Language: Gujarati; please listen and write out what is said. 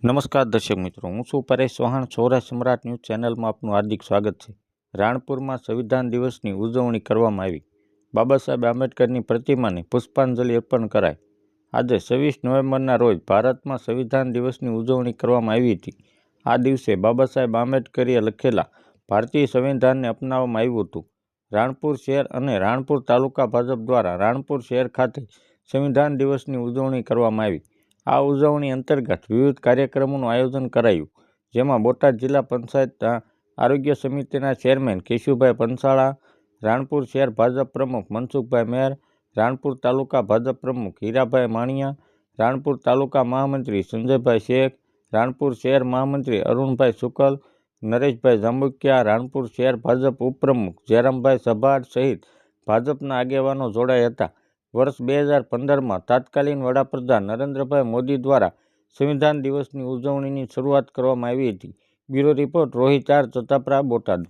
નમસ્કાર દર્શક મિત્રો, હું છું પરેશ ચૌહાણ. સૌરાષ્ટ્ર સમ્રાટ ન્યૂઝ ચેનલમાં આપનું હાર્દિક સ્વાગત છે. રાણપુરમાં સંવિધાન દિવસની ઉજવણી કરવામાં આવી. બાબા સાહેબ આંબેડકરની પ્રતિમાને પુષ્પાંજલિ અર્પણ કરાઈ. આજે 26 નવેમ્બરના રોજ ભારતમાં સંવિધાન દિવસની ઉજવણી કરવામાં આવી હતી. આ દિવસે બાબા સાહેબ આંબેડકરે લખેલા ભારતીય સંવિધાનને અપનાવવામાં આવ્યું હતું. રાણપુર શહેર અને રાણપુર તાલુકા ભાજપ દ્વારા રાણપુર શહેર ખાતે સંવિધાન દિવસની ઉજવણી કરવામાં આવી. આ ઉજવણી અંતર્ગત વિવિધ કાર્યક્રમોનું આયોજન કરાયું, જેમાં બોટાદ જિલ્લા પંચાયત આરોગ્ય સમિતિના ચેરમેન કેશુભાઈ પંચાળા, રાણપુર શહેર ભાજપ પ્રમુખ મનસુખભાઈ મેર, રાણપુર તાલુકા ભાજપ પ્રમુખ હીરાભાઈ માણિયા, રાણપુર તાલુકા મહામંત્રી સંજયભાઈ શેખ, રાણપુર શહેર મહામંત્રી અરુણભાઈ શુકલ, નરેશભાઈ જાંબુકિયા, રાણપુર શહેર ભાજપ ઉપપ્રમુખ જયરામભાઈ સભાડ સહિત ભાજપના આગેવાનો જોડાયા હતા. વર્ષ 2015માં તત્કાલીન વડાપ્રધાન નરેન્દ્રભાઈ મોદી દ્વારા સંવિધાન દિવસની ઉજવણીની શરૂઆત કરવામાં આવી હતી. Bureau report Rohit R Chatapara, Botad.